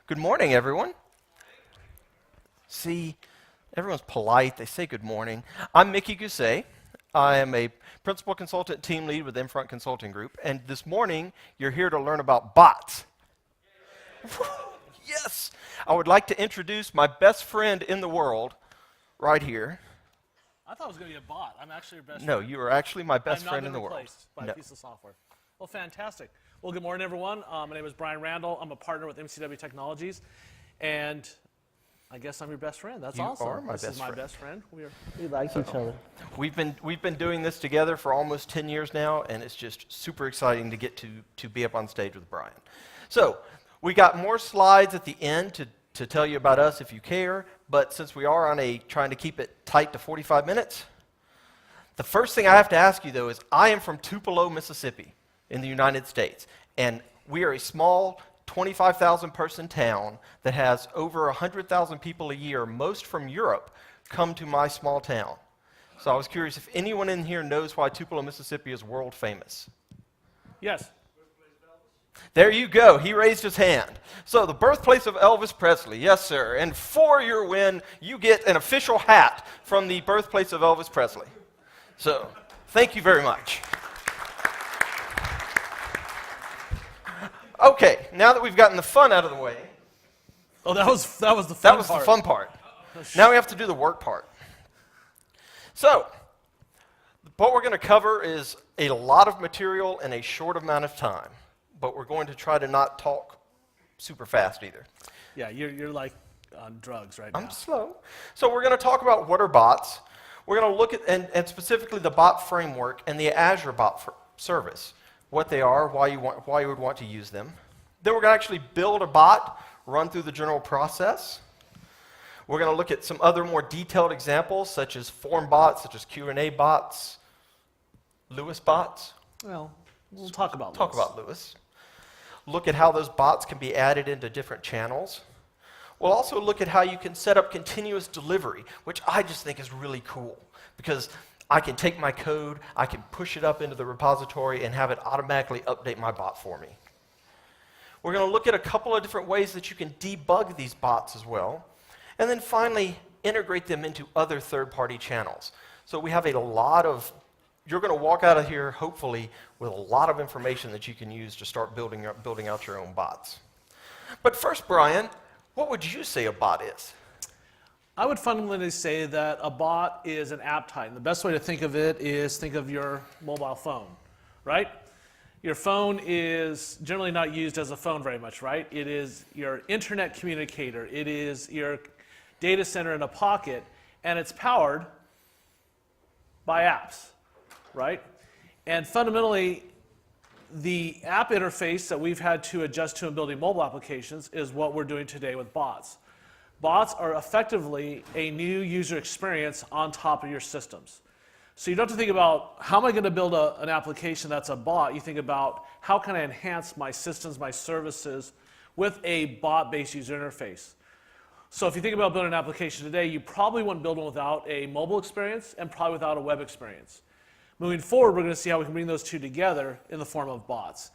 Good morning, everyone. See, everyone's polite. They say good morning. I'm Mickey Gousset. I am a principal consultant team lead with Infront Consulting Group. And this morning, you're here to learn about bots. Yes! I would like to introduce my best friend in the world right here. I thought it was going to be a bot. I'm actually your best friend. No, you are actually my best friend in the world. I'm not replaced by a piece of software. Well, fantastic. Well, good morning, everyone. My name is Brian Randell. I'm a partner with MCW Technologies, and I guess I'm your best friend. That's awesome. You are my this best is my friend. best friend. We like each other. We've been doing this together for almost 10 years now, and it's just super exciting to get to be up on stage with Brian. So we got more slides at the end to tell you about us if you care, but since we are on trying to keep it tight to 45 minutes, the first thing I have to ask you, though, is I am from Tupelo, Mississippi, in the United States, and we are a small 25,000 person town that has over 100,000 people a year, most from Europe, come to my small town. So I was curious if anyone in here knows why Tupelo, Mississippi is world famous. Yes. There you go. He raised his hand. So the birthplace of Elvis Presley. Yes, sir. And for your win, you get an official hat from the birthplace of Elvis Presley. So thank you very much. Okay, now that we've gotten the fun out of the way. Oh, that was the fun part. That was the fun part. Now we have to do the work part. So, what we're going to cover is a lot of material in a short amount of time, but we're going to try to not talk super fast either. Yeah, you're like on drugs right now. I'm slow. So we're going to talk about what are bots. We're going to look at, and specifically the bot framework and the Azure bot service. What they are, why you would want to use them. Then we're going to actually build a bot, run through the general process. We're going to look at some other more detailed examples, such as form bots, such as Q&A bots, Lewis bots. Well, we'll talk about Lewis. Talk about Lewis. Look at how those bots can be added into different channels. We'll also look at how you can set up continuous delivery, which I just think is really cool, because I can take my code, I can push it up into the repository and have it automatically update my bot for me. We're going to look at a couple of different ways that you can debug these bots as well. And then finally, integrate them into other third-party channels. So we have a lot of, you're going to walk out of here, hopefully, with a lot of information that you can use to start building out your own bots. But first, Brian, what would you say a bot is? I would fundamentally say that a bot is an app type. The best way to think of it is think of your mobile phone, right? Your phone is generally not used as a phone very much, right? It is your internet communicator. It is your data center in a pocket, and it's powered by apps, right? And fundamentally, the app interface that we've had to adjust to in building mobile applications is what we're doing today with bots. Bots are effectively a new user experience on top of your systems. So you don't have to think about, how am I going to build an application that's a bot? You think about, how can I enhance my systems, my services, with a bot-based user interface? So if you think about building an application today, you probably wouldn't build one without a mobile experience and probably without a web experience. Moving forward, we're going to see how we can bring those two together in the form of bots.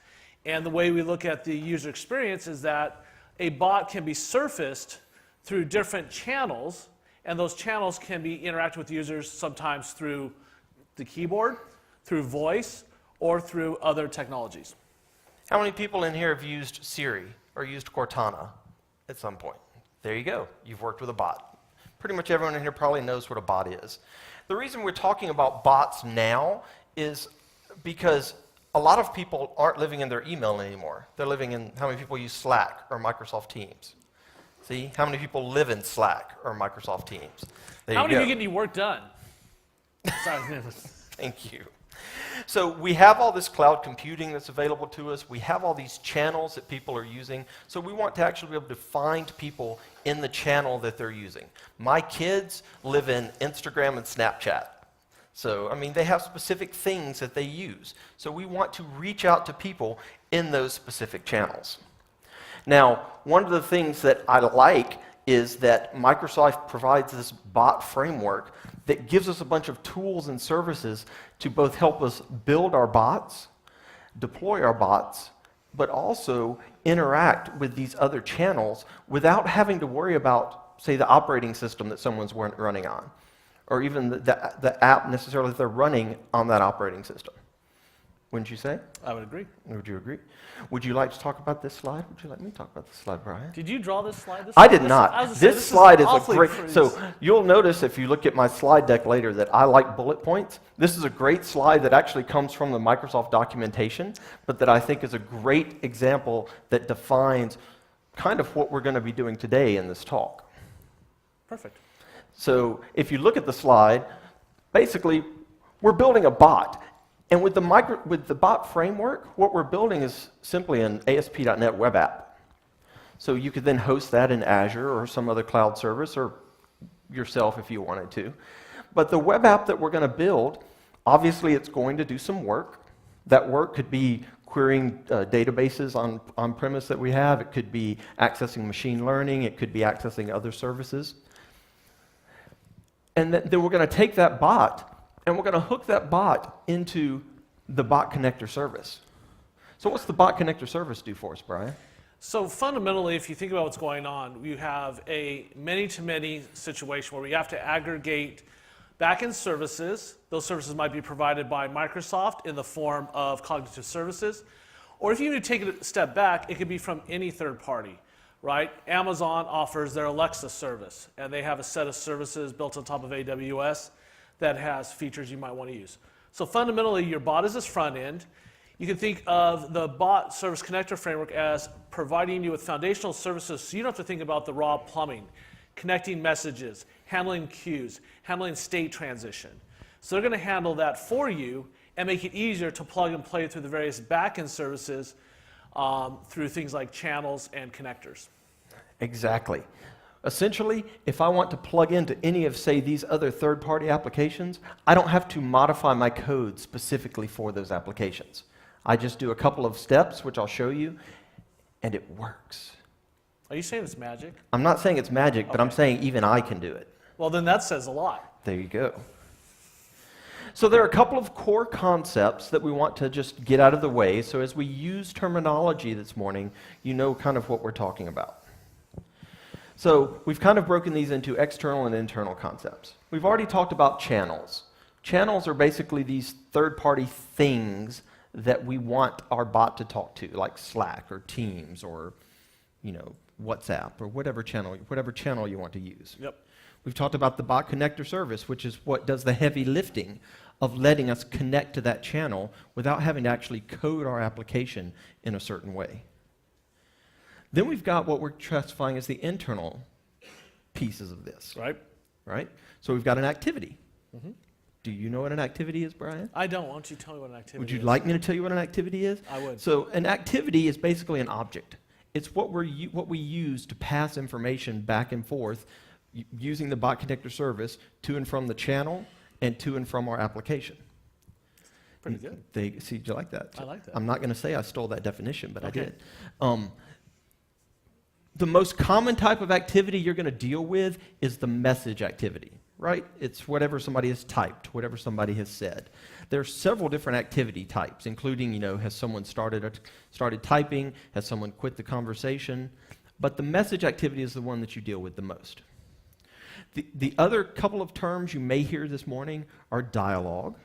And the way we look at the user experience is that a bot can be surfaced through different channels, and those channels can be interacted with users sometimes through the keyboard, through voice, or through other technologies. How many people in here have used Siri or used Cortana at some point? There you go. You've worked with a bot. Pretty much everyone in here probably knows what a bot is. The reason we're talking about bots now is because a lot of people aren't living in their email anymore. They're living in, how many people use Slack or Microsoft Teams? See, how many people live in Slack or Microsoft Teams? How many of you get any work done? Sorry. Thank you. So we have all this cloud computing that's available to us. We have all these channels that people are using. So we want to actually be able to find people in the channel that they're using. My kids live in Instagram and Snapchat. So, I mean, they have specific things that they use. So we want to reach out to people in those specific channels. Now, one of the things that I like is that Microsoft provides this bot framework that gives us a bunch of tools and services to both help us build our bots, deploy our bots, but also interact with these other channels without having to worry about, say, the operating system that someone's running on, or even the app necessarily that they're running on that operating system. Wouldn't you say? I would agree. Would you agree? Would you like to talk about this slide? Would you like me to talk about this slide, Brian? Did you draw this slide? I did not. This slide is a great, so you'll notice if you look at my slide deck later that I like bullet points. This is a great slide that actually comes from the Microsoft documentation, but that I think is a great example that defines kind of what we're going to be doing today in this talk. Perfect. So if you look at the slide, basically we're building a bot. And with the bot framework, what we're building is simply an ASP.NET web app. So you could then host that in Azure or some other cloud service, or yourself if you wanted to. But the web app that we're going to build, obviously it's going to do some work. That work could be querying databases on-premise that we have. It could be accessing machine learning. It could be accessing other services. And then we're going to take that bot and we're going to hook that bot into the bot connector service. So what's the bot connector service do for us, Brian? So fundamentally, if you think about what's going on, you have a many-to-many situation where we have to aggregate backend services. Those services might be provided by Microsoft in the form of cognitive services. Or if you need to take it a step back, it could be from any third party, right? Amazon offers their Alexa service, and they have a set of services built on top of AWS that has features you might want to use. So fundamentally, your bot is this front end. You can think of the bot service connector framework as providing you with foundational services so you don't have to think about the raw plumbing, connecting messages, handling queues, handling state transition. So they're going to handle that for you and make it easier to plug and play through the various backend services through things like channels and connectors. Exactly. Essentially, if I want to plug into any of, say, these other third-party applications, I don't have to modify my code specifically for those applications. I just do a couple of steps, which I'll show you, and it works. Are you saying it's magic? I'm not saying it's magic, but Okay. I'm saying even I can do it. Well, then that says a lot. There you go. So there are a couple of core concepts that we want to just get out of the way, so as we use terminology this morning, you know kind of what we're talking about. So we've kind of broken these into external and internal concepts. We've already talked about channels. Channels are basically these third-party things that we want our bot to talk to, like Slack or Teams or, WhatsApp or whatever channel you want to use. Yep. We've talked about the bot connector service, which is what does the heavy lifting of letting us connect to that channel without having to actually code our application in a certain way. Then we've got what we're classifying as the internal pieces of this. Right? So we've got an activity. Mm-hmm. Do you know what an activity is, Brian? I don't. Why don't you tell me what an activity is? Would you like me to tell you what an activity is? I would. So an activity is basically an object. It's what we use to pass information back and forth using the bot connector service to and from the channel and to and from our application. Pretty good. See, do you like that? I like that. I'm not going to say I stole that definition, but Okay. I did. The most common type of activity you're going to deal with is the message activity, right? It's whatever somebody has typed, whatever somebody has said. There are several different activity types, including, has someone started typing, has someone quit the conversation, but the message activity is the one that you deal with the most. The other couple of terms you may hear this morning are dialogue.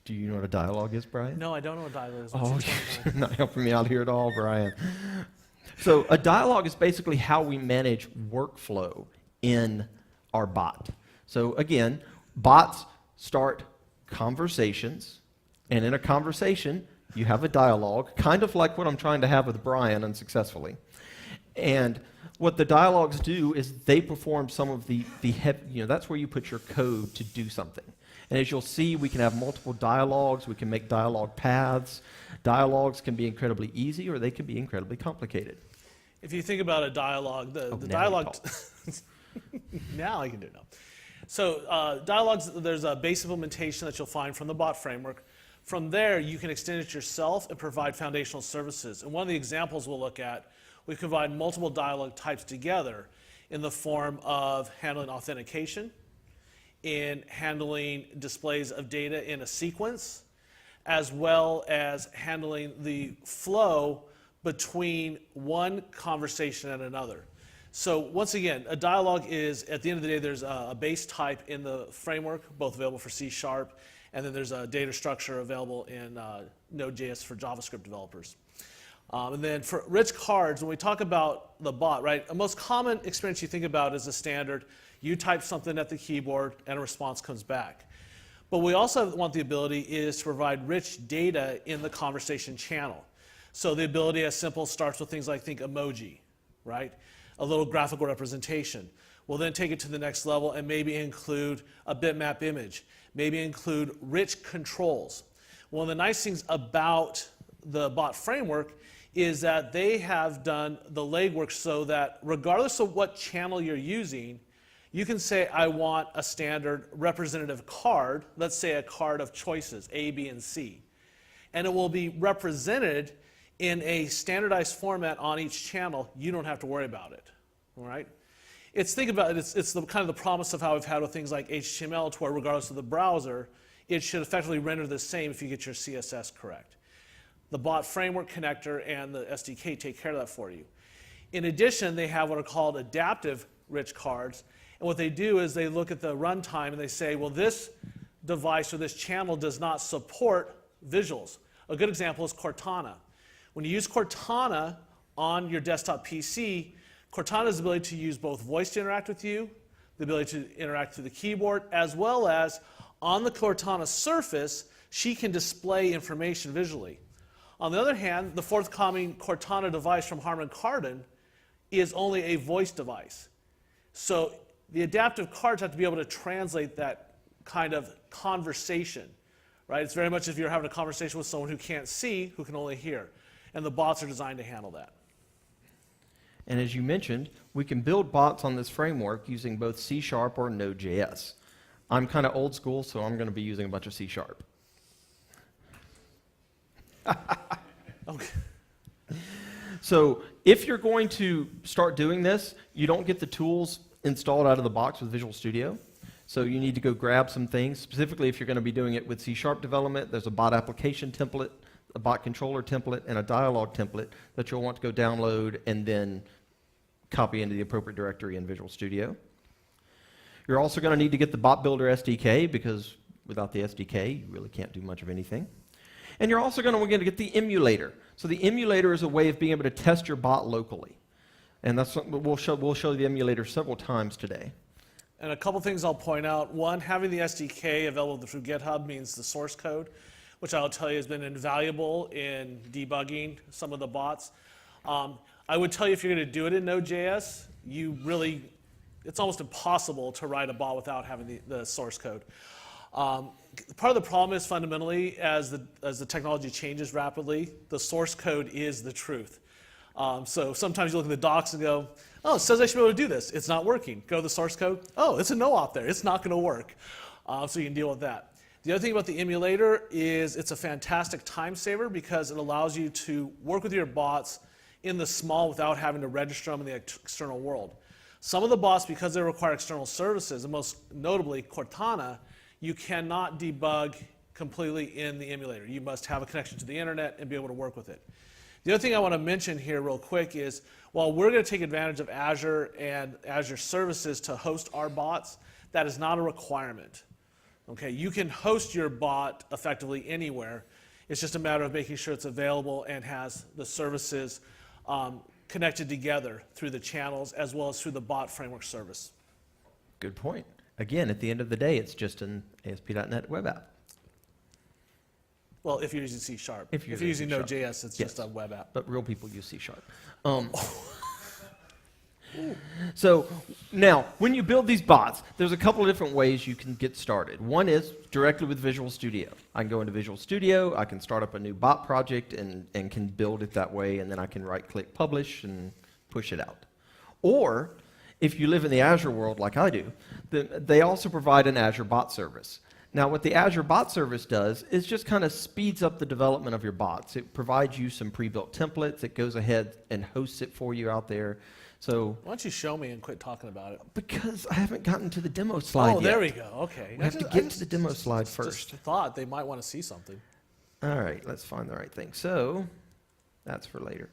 Do you know what a dialogue is, Brian? No, I don't know what dialogue is. Oh, you're not helping me out here at all, Brian. So a dialogue is basically how we manage workflow in our bot. So again, bots start conversations, and in a conversation, you have a dialogue, kind of like what I'm trying to have with Brian unsuccessfully. And what the dialogues do is they perform some of the heavy, that's where you put your code to do something. And as you'll see, we can have multiple dialogues, we can make dialogue paths. Dialogues can be incredibly easy or they can be incredibly complicated. If you think about a dialogue, the dialogue... Now I can do it now. So dialogues, there's a base implementation that you'll find from the bot framework. From there, you can extend it yourself and provide foundational services. And one of the examples we'll look at, we combine multiple dialogue types together in the form of handling authentication, in handling displays of data in a sequence, as well as handling the flow between one conversation and another. So once again, a dialogue is, at the end of the day, there's a base type in the framework, both available for C#, and then there's a data structure available in Node.js for JavaScript developers. And then for rich cards, when we talk about the bot, right, a most common experience you think about is a standard, you type something at the keyboard and a response comes back. But we also want the ability is to provide rich data in the conversation channel. So the ability as simple starts with things like think emoji, right? A little graphical representation. We'll then take it to the next level and maybe include a bitmap image, maybe include rich controls. One of the nice things about the bot framework is that they have done the legwork so that regardless of what channel you're using, you can say, I want a standard representative card, let's say a card of choices, A, B, and C. And it will be represented in a standardized format on each channel. You don't have to worry about it, all right? Think about it, it's the kind of the promise of how we've had with things like HTML, to where regardless of the browser, it should effectively render the same if you get your CSS correct. The bot framework connector and the SDK take care of that for you. In addition, they have what are called adaptive rich cards. And what they do is they look at the runtime and they say, well, this device or this channel does not support visuals. A good example is Cortana. When you use Cortana on your desktop PC, Cortana's ability to use both voice to interact with you, the ability to interact through the keyboard, as well as on the Cortana surface, she can display information visually. On the other hand, the forthcoming Cortana device from Harman Kardon is only a voice device. So the adaptive cards have to be able to translate that kind of conversation, right? It's very much if you're having a conversation with someone who can't see, who can only hear. And the bots are designed to handle that. And as you mentioned, we can build bots on this framework using both C# or Node.js. I'm kind of old school, so I'm going to be using a bunch of C#. Okay. So if you're going to start doing this, you don't get the tools installed out of the box with Visual Studio. So you need to go grab some things. Specifically, if you're going to be doing it with C# development, there's a bot application template, a bot controller template, and a dialog template that you'll want to go download and then copy into the appropriate directory in Visual Studio. You're also going to need to get the Bot Builder SDK, because without the SDK, you really can't do much of anything. And you're also going to get the emulator. So the emulator is a way of being able to test your bot locally. And that's something we'll show the emulator several times today. And a couple things I'll point out. One, having the SDK available through GitHub means the source code, which I'll tell you has been invaluable in debugging some of the bots. I would tell you if you're going to do it in Node.js, it's almost impossible to write a bot without having the source code. Part of the problem is fundamentally, as the technology changes rapidly, the source code is the truth. So sometimes you look at the docs and go, oh, it says I should be able to do this. It's not working. Go to the source code. Oh, it's a no-op there. It's not going to work. So you can deal with that. The other thing about the emulator is it's a fantastic time saver because it allows you to work with your bots in the small without having to register them in the external world. Some of the bots, because they require external services, and most notably Cortana, you cannot debug completely in the emulator. You must have a connection to the internet and be able to work with it. The other thing I want to mention here real quick is, while we're going to take advantage of Azure and Azure services to host our bots, that is not a requirement. Okay, you can host your bot effectively anywhere. It's just a matter of making sure it's available and has the services connected together through the channels as well as through the bot framework service. Good point. Again, at the end of the day, it's just an ASP.NET web app. Well, if you're using C#. If you're using Node.js, it's just a web app. But real people use C#. So now, when you build these bots, there's a couple of different ways you can get started. One is directly with Visual Studio. I can go into Visual Studio, I can start up a new bot project and can build it that way, and then I can right-click Publish and push it out. Or, if you live in the Azure world like I do, they also provide an Azure bot service. Now, what the Azure bot service does is just kind of speeds up the development of your bots. It provides you some pre-built templates. It goes ahead and hosts it for you out there. So, why don't you show me and quit talking about it? Because I haven't gotten to the demo slide yet. Oh, there we go. Okay. We have to get to the demo slide first. Just thought they might want to see something. All right, let's find the right thing. So, that's for later.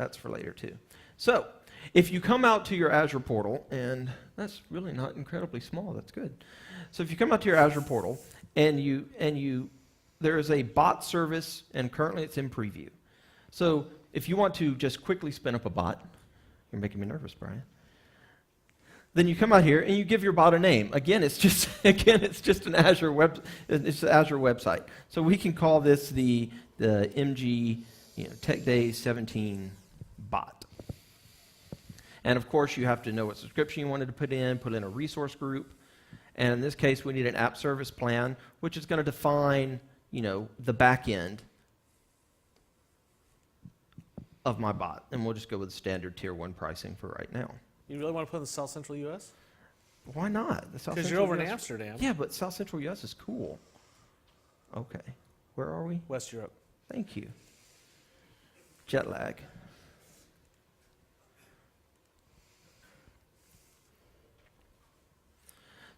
That's for later too. So if you come out to your Azure portal, and that's really not incredibly small, that's good. So if you come out to your Azure portal and there is a bot service, and currently it's in preview. So if you want to just quickly spin up a bot, you're making me nervous, Brian. Then you come out here and you give your bot a name. Again, it's just an Azure Azure website. So we can call this the MG TechDays 17 bot. And of course, you have to know what subscription you wanted to put in a resource group. And in this case, we need an app service plan, which is going to define, the back end of my bot. And we'll just go with standard tier 1 pricing for right now. You really want to put in the South Central U.S.? Why not? Because you're over in Amsterdam. Yeah, but South Central U.S. is cool. Okay. Where are we? West Europe. Thank you. Jet lag.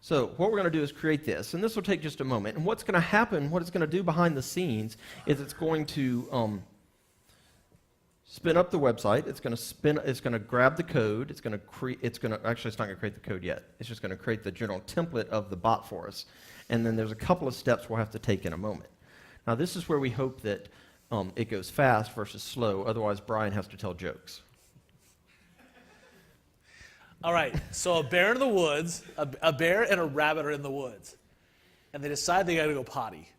So what we're going to do is create this, and this will take just a moment. And what's going to happen, what it's going to do behind the scenes, is it's going to spin up the website. It's going to grab the code. It's not going to create the code yet. It's just going to create the general template of the bot for us. And then there's a couple of steps we'll have to take in a moment. Now this is where we hope that it goes fast versus slow. Otherwise, Brian has to tell jokes. All right, so a bear in the woods, a bear and a rabbit are in the woods, and they decide they got to go potty.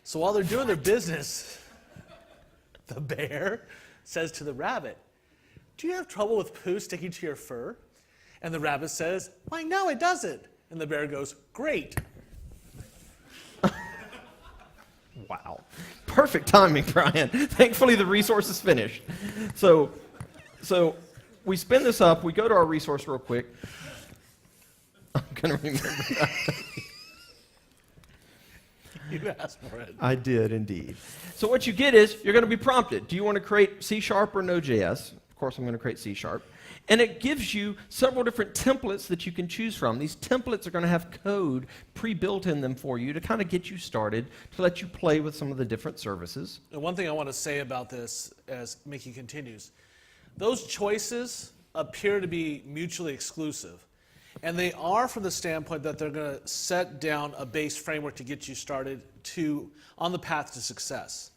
So while they're doing their business, the bear says to the rabbit, "Do you have trouble with poo sticking to your fur?" And the rabbit says, "Why, no, it doesn't." And the bear goes, "Great." Wow. Perfect timing, Brian. Thankfully, the resource is finished. So we spin this up. We go to our resource real quick. I'm going to remember that. You asked for it. I did indeed. So what you get is you're going to be prompted. Do you want to create C# or Node.js? Of course, I'm going to create C#. And it gives you several different templates that you can choose from. These templates are going to have code pre-built in them for you to kind of get you started, to let you play with some of the different services. And one thing I want to say about this as Mickey continues, those choices appear to be mutually exclusive. And they are from the standpoint that they're going to set down a base framework to get you started on the path to success.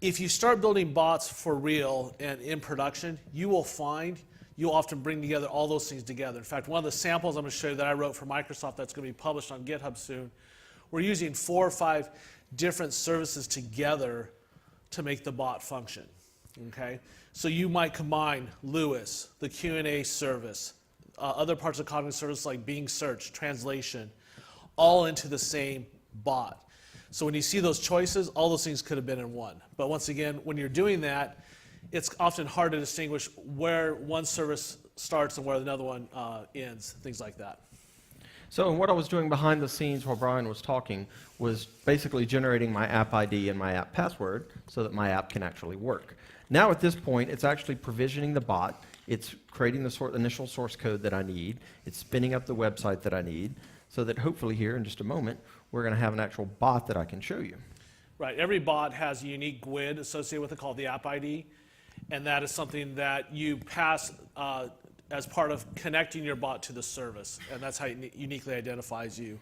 If you start building bots for real and in production, you will find you'll often bring together all those things together. In fact, one of the samples I'm going to show you that I wrote for Microsoft that's going to be published on GitHub soon, we're using 4 or 5 different services together to make the bot function. Okay? So you might combine Lewis, the Q&A service, other parts of cognitive service like Bing search, translation, all into the same bot. So when you see those choices, all those things could have been in one. But once again, when you're doing that, it's often hard to distinguish where one service starts and where another one ends, things like that. So what I was doing behind the scenes while Brian was talking was basically generating my app ID and my app password so that my app can actually work. Now at this point, it's actually provisioning the bot. It's creating the initial source code that I need. It's spinning up the website that I need, so that hopefully here in just a moment, we're going to have an actual bot that I can show you. Right. Every bot has a unique GUID associated with it called the app ID, and that is something that you pass as part of connecting your bot to the service, and that's how it uniquely identifies you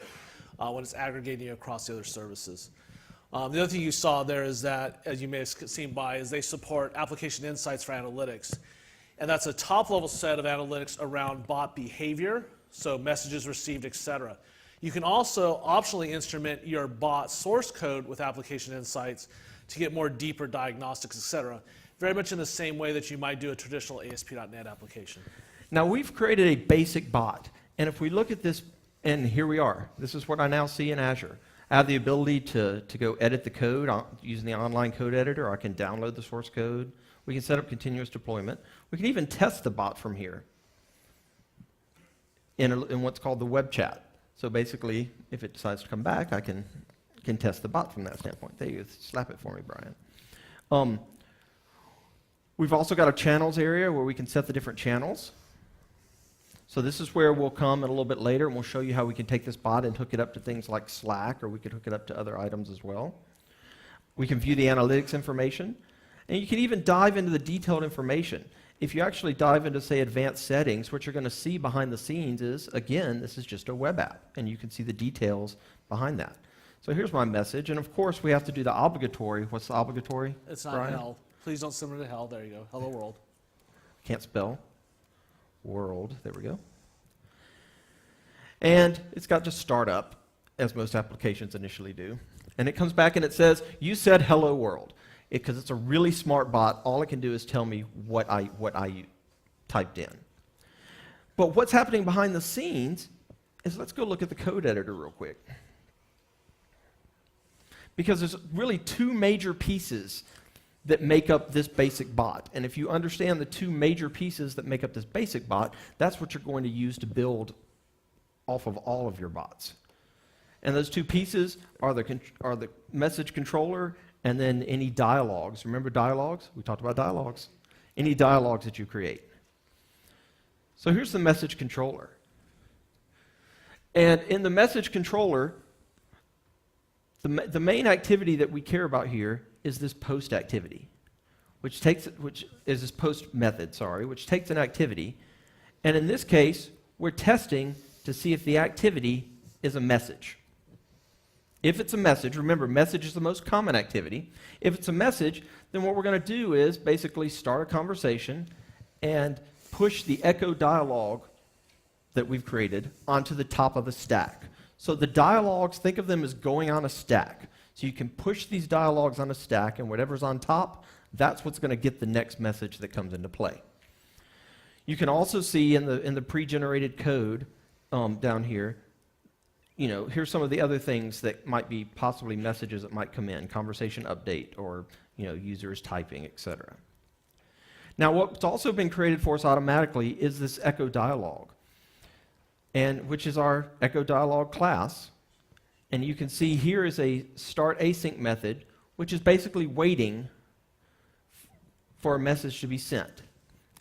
when it's aggregating you across the other services. The other thing you saw there is that, as you may have seen is they support application insights for analytics. And that's a top-level set of analytics around bot behavior, so messages received, etc. You can also optionally instrument your bot source code with application insights to get more deeper diagnostics, etc. Very much in the same way that you might do a traditional ASP.NET application. Now we've created a basic bot, and if we look at this, and here we are. This is what I now see in Azure. I have the ability to go edit the code using the online code editor. I can download the source code. We can set up continuous deployment. We can even test the bot from here in what's called the web chat. So basically, if it decides to come back, I can test the bot from that standpoint. There you go. Slap it for me, Brian. We've also got a channels area where we can set the different channels. So this is where we'll come in a little bit later, and we'll show you how we can take this bot and hook it up to things like Slack, or we could hook it up to other items as well. We can view the analytics information. And you can even dive into the detailed information. If you actually dive into, say, advanced settings, what you're going to see behind the scenes is, again, this is just a web app, and you can see the details behind that. So here's my message, and of course we have to do the obligatory. What's the obligatory? It's not Brian? hell. Please don't send me to hell. There you go. Hello world. Can't spell. World. There we go. And it's got just startup, as most applications initially do. And it comes back and it says, you said hello world. Because it's a really smart bot, all it can do is tell me what I typed in. But what's happening behind the scenes is, let's go look at the code editor real quick. Because there's really two major pieces that make up this basic bot. And if you understand the two major pieces that make up this basic bot, that's what you're going to use to build off of all of your bots. And those two pieces are the message controller and then any dialogues. Remember dialogues? We talked about dialogues. Any dialogues that you create. So here's the message controller. And in the message controller, the main activity that we care about here is this post activity, which is this post method, which takes an activity. And in this case, we're testing to see if the activity is a message. If it's a message, remember, message is the most common activity. If it's a message, then what we're going to do is basically start a conversation and push the echo dialogue that we've created onto the top of the stack. So the dialogues, think of them as going on a stack. So you can push these dialogues on a stack, and whatever's on top, that's what's going to get the next message that comes into play. You can also see in the pre-generated code down here, here's some of the other things that might be possibly messages that might come in, conversation update, or users typing, etc. Now, what's also been created for us automatically is this echo dialogue, and which is our echo dialogue class. And you can see here is a start async method, which is basically waiting for a message to be sent.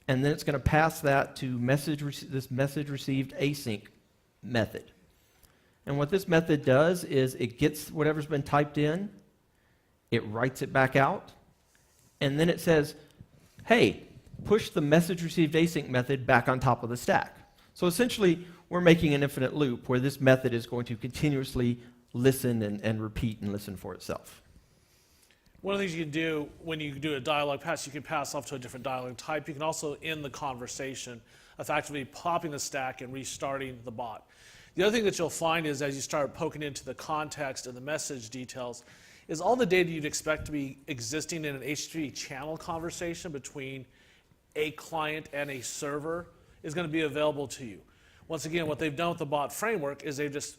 And then it's going to pass that to this message received async method. And what this method does is it gets whatever's been typed in, it writes it back out, and then it says, hey, push the message received async method back on top of the stack. So essentially, we're making an infinite loop where this method is going to continuously listen and repeat and listen for itself. One of the things you can do when you do a dialogue pass, you can pass off to a different dialogue type. You can also end the conversation, effectively popping the stack and restarting the bot. The other thing that you'll find is as you start poking into the context and the message details, is all the data you'd expect to be existing in an HTTP channel conversation between a client and a server is going to be available to you. Once again, what they've done with the bot framework is they've just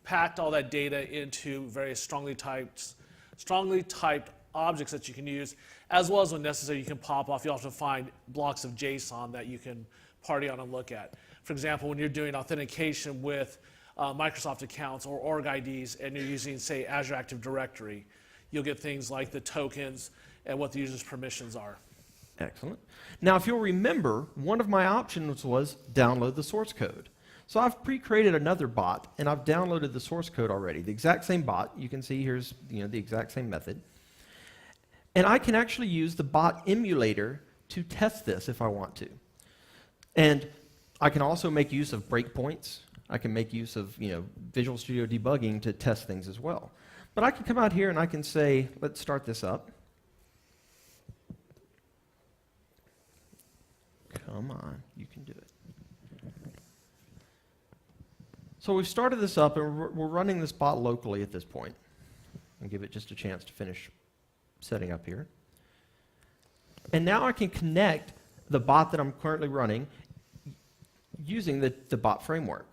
packed all that data into various strongly typed objects that you can use, as well as when necessary you can pop off. You also find blocks of JSON that you can party on and look at. For example, when you're doing authentication with Microsoft accounts or org IDs and you're using, say, Azure Active Directory, you'll get things like the tokens and what the user's permissions are. Excellent. Now, if you'll remember, one of my options was download the source code. So I've pre-created another bot, and I've downloaded the source code already. The exact same bot. You can see here's the exact same method. And I can actually use the bot emulator to test this if I want to. And I can also make use of breakpoints. I can make use of Visual Studio debugging to test things as well. But I can come out here and I can say, let's start this up. Come on, you can do it. So we've started this up, and we're running this bot locally at this point. I'll give it just a chance to finish setting up here. And now I can connect the bot that I'm currently running using the bot framework.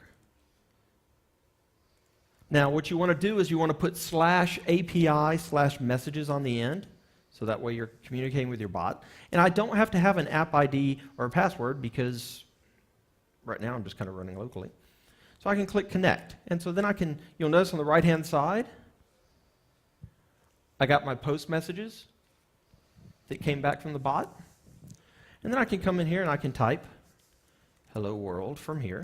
Now, what you want to do is you want to put /API/messages on the end, so that way you're communicating with your bot. And I don't have to have an app ID or a password because right now I'm just kind of running locally. So I can click connect. And so then you'll notice on the right-hand side, I got my post messages that came back from the bot. And then I can come in here and I can type hello world from here.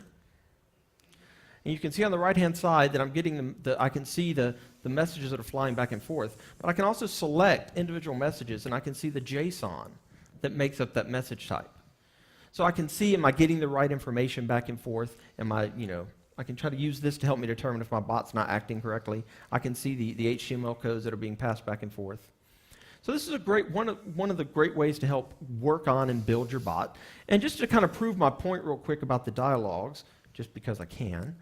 And you can see on the right-hand side that I'm getting I can see the messages that are flying back and forth. But I can also select individual messages, and I can see the JSON that makes up that message type. So I can see, am I getting the right information back and forth? Am I, I can try to use this to help me determine if my bot's not acting correctly. I can see the HTML codes that are being passed back and forth. So this is a great one of the great ways to help work on and build your bot. And just to kind of prove my point real quick about the dialogues, just because I can,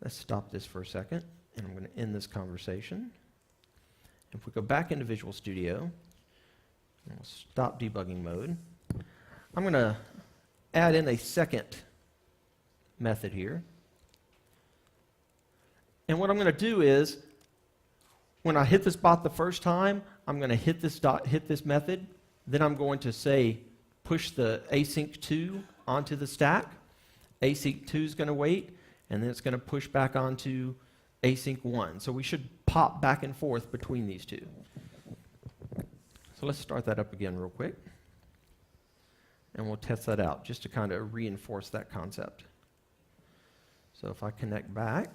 let's stop this for a second, and I'm going to end this conversation. If we go back into Visual Studio, and we'll stop debugging mode, I'm going to add in a second method here. And what I'm going to do is, when I hit this bot the first time, I'm going to hit this method. Then I'm going to say, push the async2 onto the stack. Async2 is going to wait, and then it's going to push back onto async1. So we should pop back and forth between these two. So let's start that up again real quick. And we'll test that out just to kind of reinforce that concept. So if I connect back,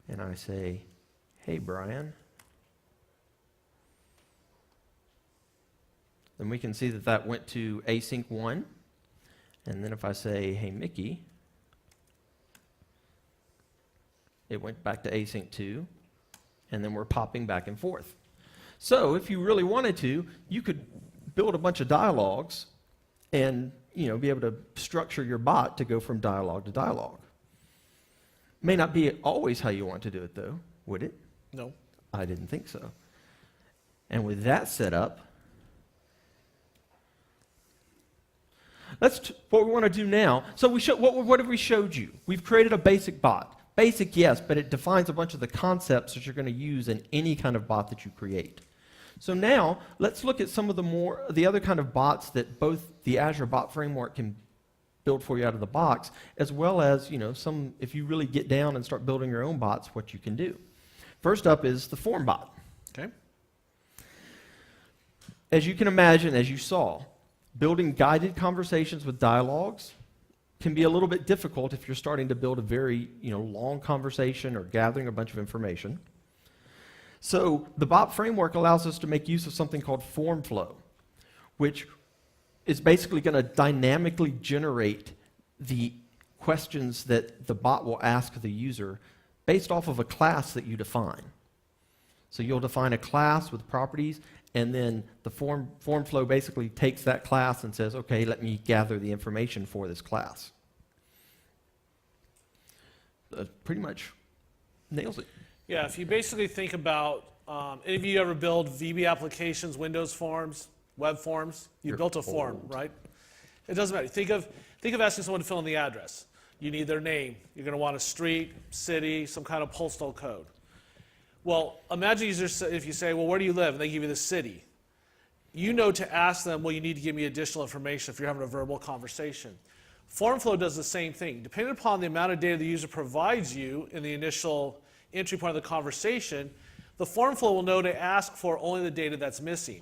and I say, hey, Brian, then we can see that that went to async1. And then if I say, hey, Mickey, it went back to async2. And then we're popping back and forth. So if you really wanted to, you could build a bunch of dialogues and be able to structure your bot to go from dialogue to dialogue. May not be always how you want to do it, though, would it? No. I didn't think so. And with that set up, what we want to do now. So what have we showed you? We've created a basic bot. Basic, yes, but it defines a bunch of the concepts that you're going to use in any kind of bot that you create. So now, let's look at some of the other kind of bots that both the Azure Bot Framework can build for you out of the box, as well as, if you really get down and start building your own bots, what you can do. First up is the form bot. Okay. As you can imagine, as you saw, building guided conversations with dialogues can be a little bit difficult if you're starting to build a very, long conversation or gathering a bunch of information. So the bot framework allows us to make use of something called form flow, which is basically going to dynamically generate the questions that the bot will ask the user based off of a class that you define. So you'll define a class with properties, and then the form flow basically takes that class and says, okay, let me gather the information for this class. Pretty much nails it. Yeah, if you basically think about, any of you ever build VB applications, Windows forms, web forms? You built a form, right? It doesn't matter. Think of asking someone to fill in the address. You need their name. You're going to want a street, city, some kind of postal code. Well, imagine if you say, well, where do you live? And they give you the city. You know to ask them, well, you need to give me additional information if you're having a verbal conversation. Form flow does the same thing. Depending upon the amount of data the user provides you in the initial entry point of the conversation, the form flow will know to ask for only the data that's missing.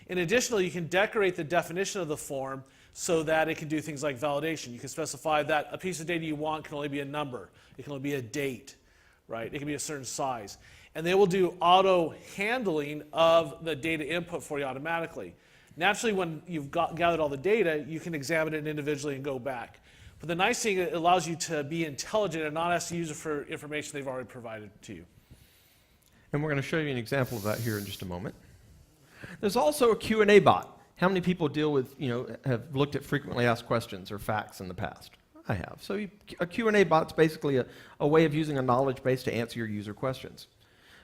In addition, you can decorate the definition of the form so that it can do things like validation. You can specify that a piece of data you want can only be a number. It can only be a date, right? It can be a certain size. And they will do auto handling of the data input for you automatically. Naturally, when you've gathered all the data, you can examine it individually and go back. But the nice thing, it allows you to be intelligent and not ask the user for information they've already provided to you. And we're going to show you an example of that here in just a moment. There's also a Q&A bot. How many people deal with, have looked at frequently asked questions or facts in the past? I have. So a Q&A bot's basically a way of using a knowledge base to answer your user questions.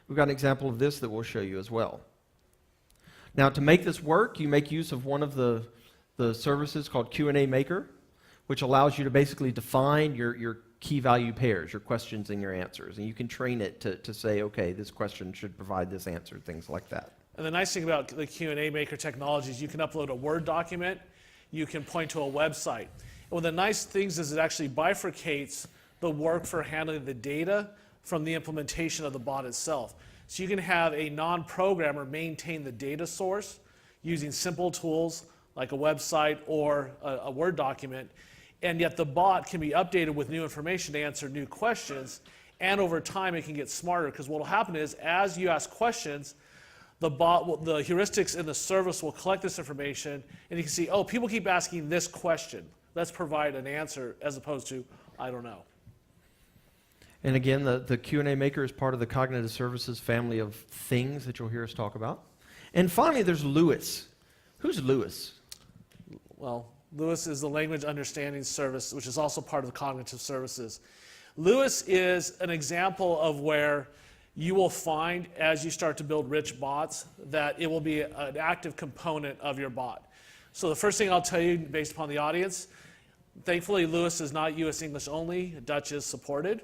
We've got an example of this that we'll show you as well. Now, to make this work, you make use of one of the services called Q&A Maker, which allows you to basically define your key value pairs, your questions and your answers. And you can train it to say, okay, this question should provide this answer, things like that. And the nice thing about the Q&A Maker technology is you can upload a Word document, you can point to a website. And one of the nice things is it actually bifurcates the work for handling the data from the implementation of the bot itself. So you can have a non-programmer maintain the data source using simple tools like a website or a Word document. and yet the bot can be updated with new information to answer new questions, and over time it can get smarter, because what will happen is as you ask questions, the heuristics in the service will collect this information, and you can see, oh, people keep asking this question. Let's provide an answer as opposed to, I don't know. And again, the Q&A maker is part of the cognitive services family of things that you'll hear us talk about. And finally, there's Lewis. Who's Lewis? Well, Lewis is the language understanding service, which is also part of the cognitive services. Lewis is an example of where you will find, as you start to build rich bots, that it will be an active component of your bot. So the first thing I'll tell you, based upon the audience, thankfully Lewis is not US English only, Dutch is supported,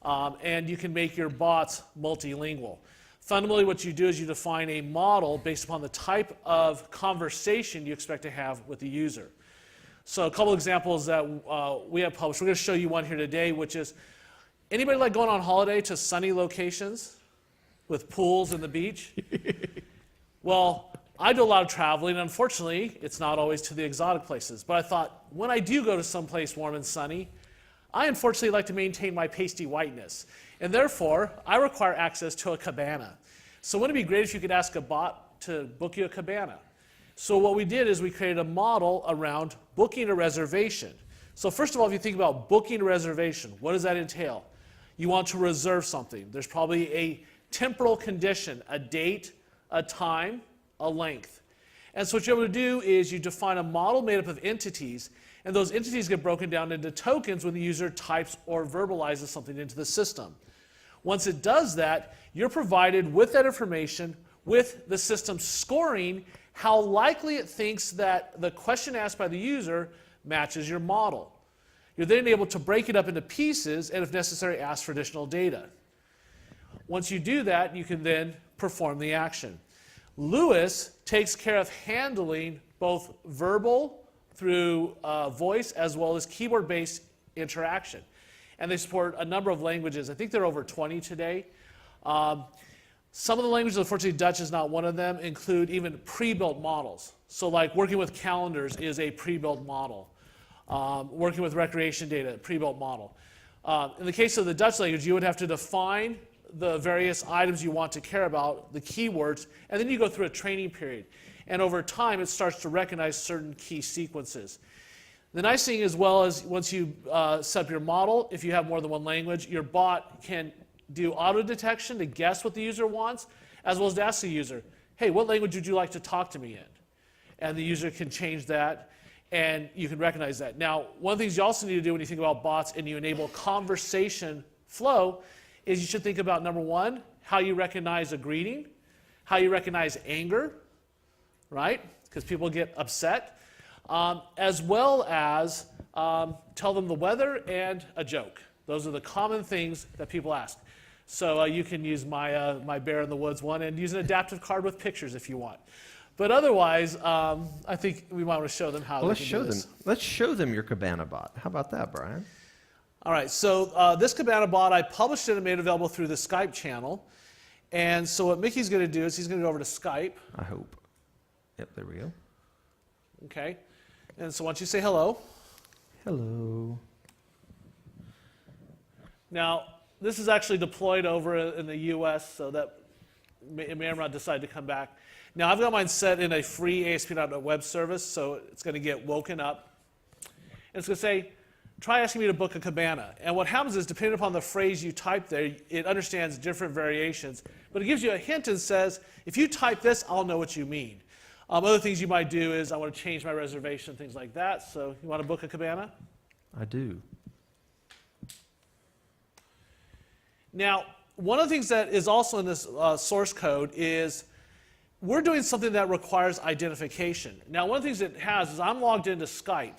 and you can make your bots multilingual. Fundamentally what you do is you define a model based upon the type of conversation you expect to have with the user. So a couple examples that we have published. We're going to show you one here today, which is, anybody like going on holiday to sunny locations with pools and the beach? Well, I do a lot of traveling, and unfortunately, it's not always to the exotic places. But I thought, when I do go to some place warm and sunny, I unfortunately like to maintain my pasty whiteness. And therefore, I require access to a cabana. So wouldn't it be great if you could ask a bot to book you a cabana? So what we did is we created a model around booking a reservation. So first of all, if you think about booking a reservation, what does that entail? You want to reserve something. There's probably a temporal condition, a date, a time, a length. And so what you're able to do is you define a model made up of entities, and those entities get broken down into tokens when the user types or verbalizes something into the system. Once it does that, you're provided with that information, with the system scoring how likely it thinks that the question asked by the user matches your model. You're then able to break it up into pieces and, if necessary, ask for additional data. Once you do that, you can then perform the action. Lewis takes care of handling both verbal through voice as well as keyboard-based interaction. And they support a number of languages. I think there are over 20 today. Some of the languages, unfortunately Dutch is not one of them, include even pre-built models. So like working with calendars is a pre-built model. Working with recreation data, pre-built model. In the case of the Dutch language, you would have to define the various items you want to care about, the keywords, and then you go through a training period. And over time, it starts to recognize certain key sequences. The nice thing as well is once you set up your model, if you have more than one language, your bot can do auto detection to guess what the user wants, as well as to ask the user, hey, what language would you like to talk to me in? And the user can change that, and you can recognize that. Now, one of the things you also need to do when you think about bots and you enable conversation flow is you should think about, number one, how you recognize a greeting, how you recognize anger, right? Because people get upset, as well as tell them the weather and a joke. Those are the common things that people ask. So you can use my bear in the woods one and use an adaptive card with pictures if you want. But otherwise, I think we might want to show them how Let's show them. Let's show them your Cabana bot. How about that, Brian? All right, so this Cabana bot, I published it and made it available through the Skype channel. And so what Mickey's going to do is he's going to go over to Skype. I hope. Yep, there we go. Okay. And so why don't you say hello? Hello. Now, this is actually deployed over in the US, so that it may or may not decide to come back. Now, I've got mine set in a free ASP.NET web service, so it's going to get woken up. And it's going to say, try asking me to book a cabana. And what happens is, depending upon the phrase you type there, it understands different variations. But it gives you a hint and says, if you type this, I'll know what you mean. Other things you might do is, I want to change my reservation, things like that. So you want to book a cabana? I do. Now, one of the things that is also in this source code is we're doing something that requires identification. Now, one of the things it has is I'm logged into Skype.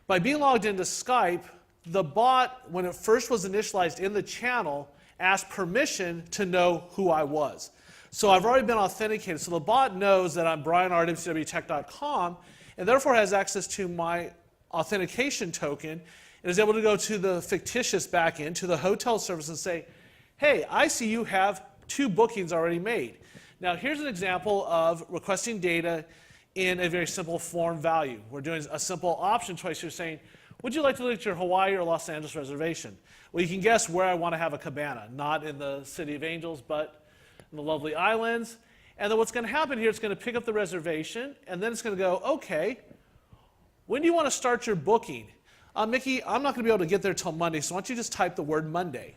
By being logged into Skype, the bot, when it first was initialized in the channel, asked permission to know who I was. So I've already been authenticated. So the bot knows that I'm Brian at mcwtech.com and therefore has access to my authentication token and is able to go to the fictitious backend, to the hotel service and say, hey, I see you have 2 bookings already made. Now here's an example of requesting data in a very simple form value. We're doing a simple option choice. You're saying, would you like to look at your Hawaii or Los Angeles reservation? Well, you can guess where I want to have a cabana, not in the City of Angels, but in the lovely islands. And then what's going to happen here, it's going to pick up the reservation, and then it's going to go, okay, when do you want to start your booking? Mickey, I'm not going to be able to get there till Monday, so why don't you just type the word Monday?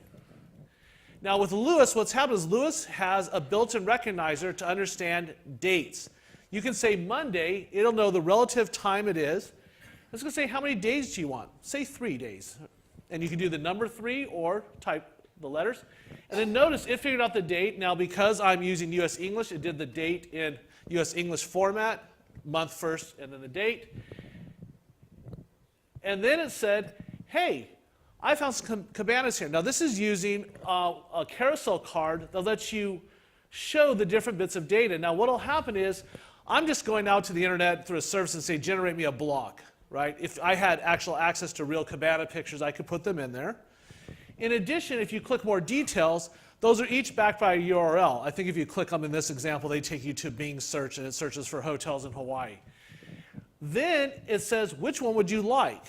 Now with Lewis, what's happened is Lewis has a built-in recognizer to understand dates. You can say Monday, it'll know the relative time it is. It's going to say, how many days do you want? Say 3 days. And you can do the number 3 or type the letters. And then notice it figured out the date. Now because I'm using US English, it did the date in US English format, month first and then the date. And then it said, hey, I found some cabanas here. Now this is using a carousel card that lets you show the different bits of data. Now what will happen is, I'm just going out to the internet through a service and say, generate me a block, right? If I had actual access to real cabana pictures, I could put them in there. In addition, if you click more details, those are each backed by a URL. I think if you click them in this example, they take you to Bing search, and it searches for hotels in Hawaii. Then it says, which one would you like?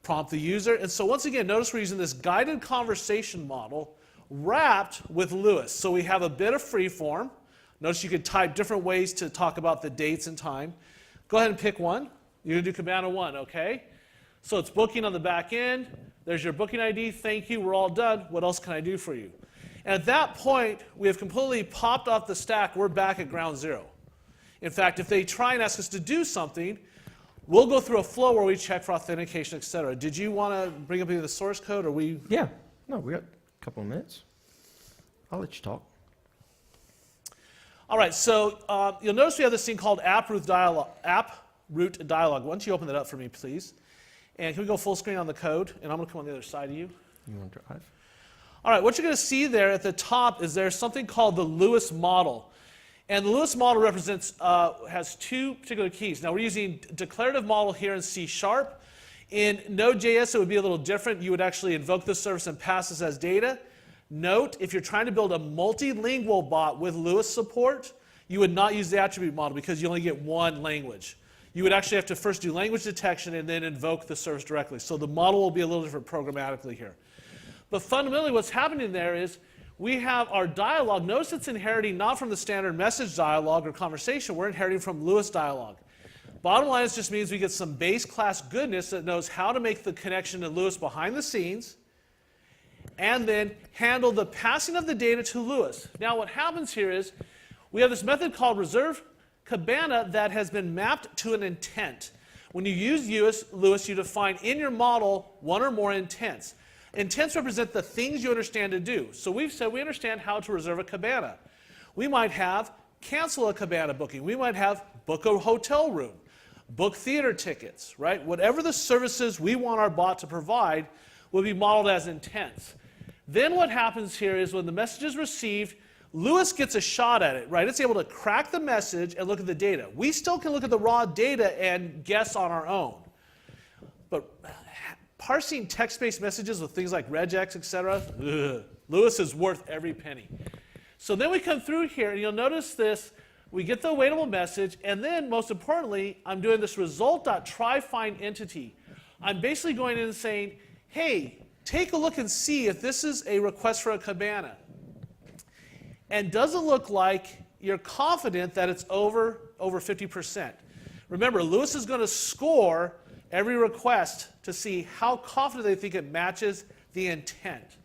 Prompt the user. And so once again, notice we're using this guided conversation model wrapped with Lewis. So we have a bit of free form. Notice you could type different ways to talk about the dates and time. Go ahead and pick one. You're going to do Cabana 1, okay? So it's booking on the back end. There's your booking ID. Thank you. We're all done. What else can I do for you? And at that point, we have completely popped off the stack. We're back at ground zero. In fact, if they try and ask us to do something, we'll go through a flow where we check for authentication, et cetera. Did you want to bring up either the source code or we? Yeah. No, we got a couple of minutes. I'll let you talk. All right, so you'll notice we have this thing called app root dialog. Why don't you open that up for me, please? And can we go full screen on the code? And I'm going to come on the other side of you. You want to drive? All right, what you're going to see there at the top is there's something called the Lewis model. And the Lewis model represents, has 2 particular keys. Now we're using declarative model here in C#. In Node.js, it would be a little different. You would actually invoke this service and pass this as data. Note, if you're trying to build a multilingual bot with Lewis support, you would not use the attribute model because you only get one language. You would actually have to first do language detection and then invoke the service directly. So the model will be a little different programmatically here. But fundamentally what's happening there is we have our dialogue. Notice it's inheriting not from the standard message dialogue or conversation. We're inheriting from Lewis dialogue. Bottom line, it just means we get some base class goodness that knows how to make the connection to Lewis behind the scenes and then handle the passing of the data to Lewis. Now what happens here is we have this method called reserve cabana that has been mapped to an intent. When you use Lewis, you define in your model one or more intents. Intents represent the things you understand to do. So we've said we understand how to reserve a cabana. We might have cancel a cabana booking. We might have book a hotel room, book theater tickets, right? Whatever the services we want our bot to provide will be modeled as intents. Then what happens here is when the message is received, Lewis gets a shot at it, right? It's able to crack the message and look at the data. We still can look at the raw data and guess on our own. But parsing text-based messages with things like regex, et cetera, Lewis is worth every penny. So then we come through here, and you'll notice this. We get the awaitable message, and then, most importantly, I'm doing this result.try_find_entity. I'm basically going in and saying, hey, take a look and see if this is a request for a cabana. And does it look like you're confident that it's over 50%? Remember, Lewis is going to score every request to see how confident they think it matches the intent.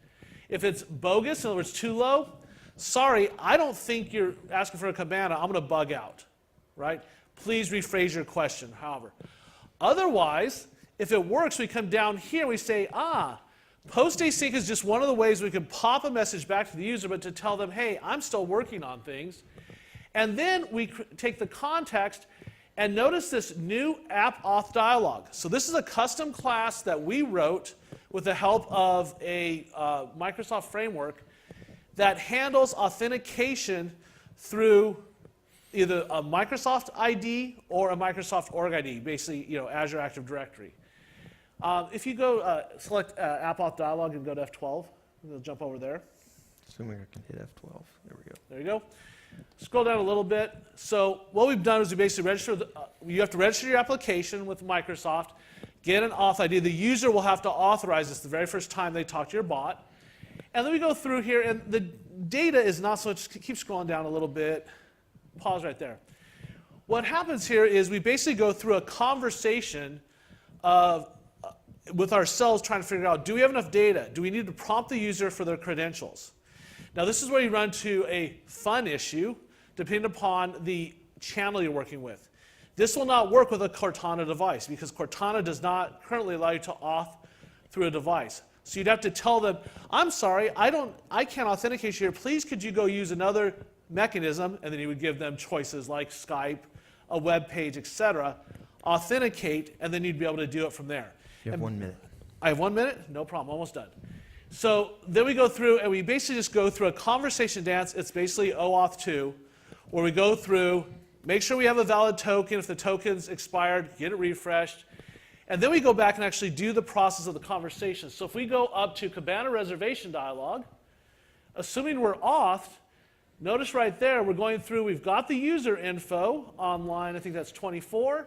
If it's bogus, in other words, too low, sorry, I don't think you're asking for a cabana. I'm going to bug out, right? Please rephrase your question, however. Otherwise, if it works, we come down here and we say, post-async is just one of the ways we can pop a message back to the user, but to tell them, hey, I'm still working on things. And then we take the context and notice this new app auth dialog. So this is a custom class that we wrote with the help of a Microsoft framework that handles authentication through either a Microsoft ID or a Microsoft org ID, basically Azure Active Directory. If you go select app auth dialog and go to F12, we'll jump over there. Assuming I can hit F12. There we go. There you go. Scroll down a little bit. So what we've done is we basically you have to register your application with Microsoft, get an auth ID. The user will have to authorize this the very first time they talk to your bot. And then we go through here, and the data is not so much, keep scrolling down a little bit. Pause right there. What happens here is we basically go through a conversation with ourselves trying to figure out, do we have enough data? Do we need to prompt the user for their credentials? Now this is where you run to a fun issue, depending upon the channel you're working with. This will not work with a Cortana device because Cortana does not currently allow you to auth through a device. So you'd have to tell them, I'm sorry, I can't authenticate you here. Please could you go use another mechanism? And then you would give them choices like Skype, a web page, etc. Authenticate, and then you'd be able to do it from there. You have 1 minute. I have 1 minute? No problem, almost done. So then we go through, and we basically just go through a conversation dance. It's basically OAuth 2, where we go through, make sure we have a valid token. If the token's expired, get it refreshed. And then we go back and actually do the process of the conversation. So if we go up to Cabana reservation dialog, assuming we're authed, notice right there, we're going through, we've got the user info online, I think that's 24.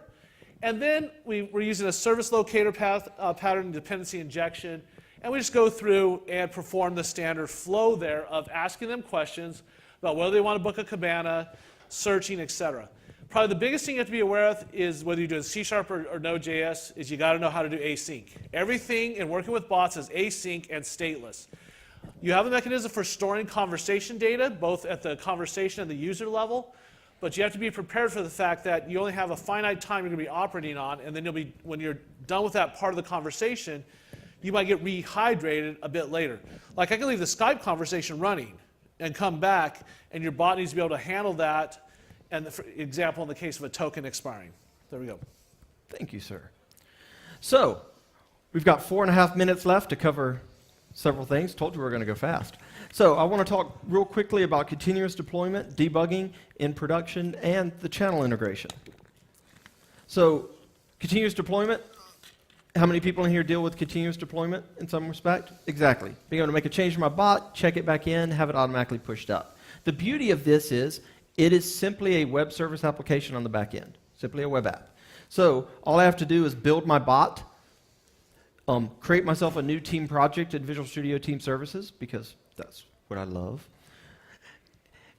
And then we're using a service locator pattern dependency injection. And we just go through and perform the standard flow there of asking them questions about whether they want to book a Cabana, searching, etc. Probably the biggest thing you have to be aware of is whether you're doing C# or Node.js is you got to know how to do async. Everything in working with bots is async and stateless. You have a mechanism for storing conversation data, both at the conversation and the user level, but you have to be prepared for the fact that you only have a finite time you're going to be operating on, and then when you're done with that part of the conversation, you might get rehydrated a bit later. Like I can leave the Skype conversation running and come back, and your bot needs to be able to handle that. And for example, in the case of a token expiring. There we go. Thank you, sir. So, we've got 4.5 minutes left to cover several things. Told you we were going to go fast. So, I want to talk real quickly about continuous deployment, debugging in production, and the channel integration. So, continuous deployment, how many people in here deal with continuous deployment in some respect? Exactly. Being able to make a change to my bot, check it back in, have it automatically pushed up. The beauty of this is it is simply a web service application on the back end, simply a web app. So all I have to do is build my bot, create myself a new team project in Visual Studio Team Services, because that's what I love.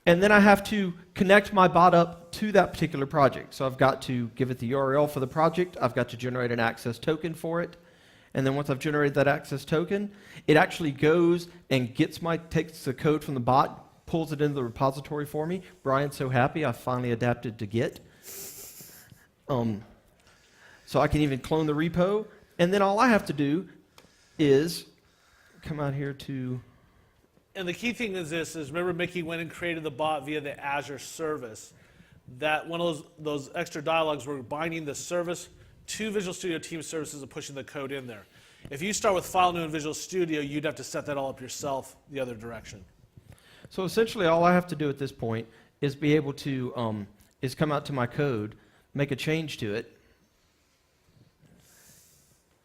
And then I have to connect my bot up to that particular project. So I've got to give it the URL for the project. I've got to generate an access token for it. And then once I've generated that access token, it actually goes and takes the code from the bot, pulls it into the repository for me. Brian's so happy I finally adapted to Git. So I can even clone the repo. And then all I have to do is come out here to... And the key thing is this, is remember Mickey went and created the bot via the Azure service. That one of those extra dialogues were binding the service to Visual Studio Team Services and pushing the code in there. If you start with file new in Visual Studio, you'd have to set that all up yourself the other direction. So essentially all I have to do at this point is be able to is come out to my code, make a change to it,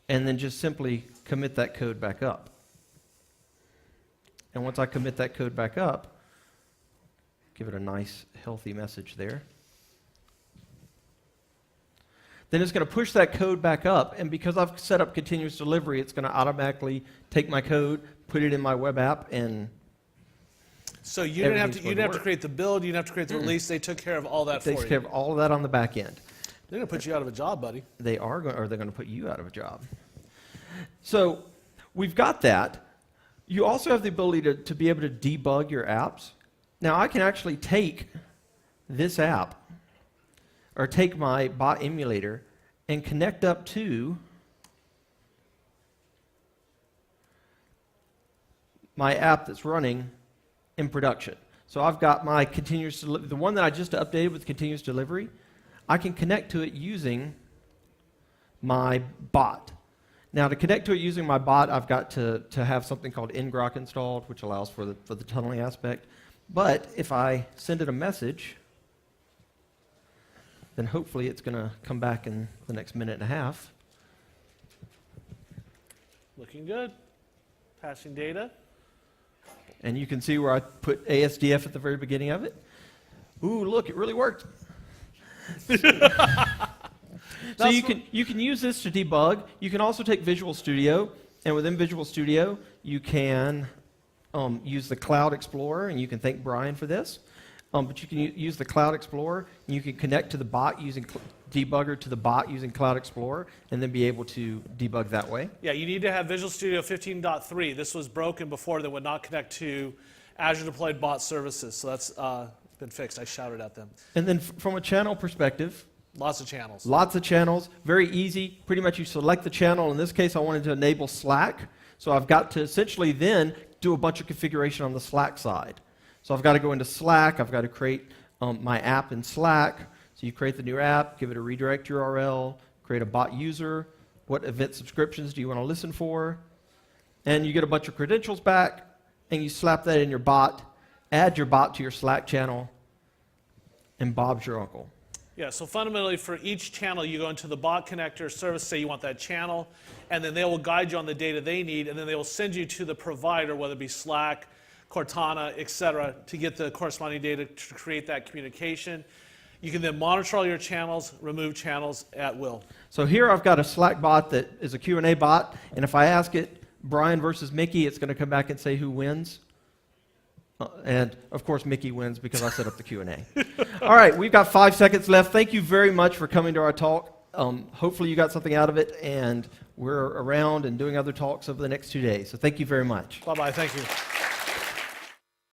and then just simply commit that code back up. And once I commit that code back up, give it a nice healthy message there. Then it's going to push that code back up, and because I've set up continuous delivery, it's going to automatically take my code, put it in my web app, and so you didn't have to create the build, you didn't have to create the release. They took care of all that for you. They took care of all of that on the back end. They're going to put you out of a job, buddy. They are, or they're going to put you out of a job. So we've got that. You also have the ability to be able to debug your apps. Now I can actually take this app, or take my bot emulator, and connect up to my app that's running in production. So I've got my continuous delivery, the one that I just updated with continuous delivery, I can connect to it using my bot. Now to connect to it using my bot, I've got to have something called ngrok installed, which allows for the tunneling aspect. But if I send it a message, then hopefully it's going to come back in the next minute and a half. Looking good. Passing data. And you can see where I put ASDF at the very beginning of it. Ooh, look, it really worked. So you can use this to debug. You can also take Visual Studio, and within Visual Studio, you can use the Cloud Explorer, and you can thank Brian for this. But you can use the Cloud Explorer, and you can connect to the bot using debugger to the bot using Cloud Explorer, and then be able to debug that way. Yeah, you need to have Visual Studio 15.3. This was broken before that would not connect to Azure Deployed Bot Services, so that's been fixed. I shouted at them. And then from a channel perspective, Lots of channels. lots of channels, very easy. Pretty much you select the channel. In this case, I wanted to enable Slack, so I've got to essentially then do a bunch of configuration on the Slack side. So I've got to go into Slack. I've got to create my app in Slack. So you create the new app, give it a redirect URL, create a bot user. What event subscriptions do you want to listen for? And you get a bunch of credentials back, and you slap that in your bot, add your bot to your Slack channel, and Bob's your uncle. Yeah, so fundamentally for each channel, you go into the bot connector service, say you want that channel, and then they will guide you on the data they need, and then they will send you to the provider, whether it be Slack, Cortana, et cetera, to get the corresponding data to create that communication. You can then monitor all your channels, remove channels at will. So here I've got a Slack bot that is a Q&A bot, and if I ask it, Brian versus Mickey, it's going to come back and say who wins. And of course, Mickey wins because I set up the Q&A. All right, we've got 5 seconds left. Thank you very much for coming to our talk. Hopefully you got something out of it, and we're around and doing other talks over the next 2 days. So thank you very much. Bye-bye, thank you.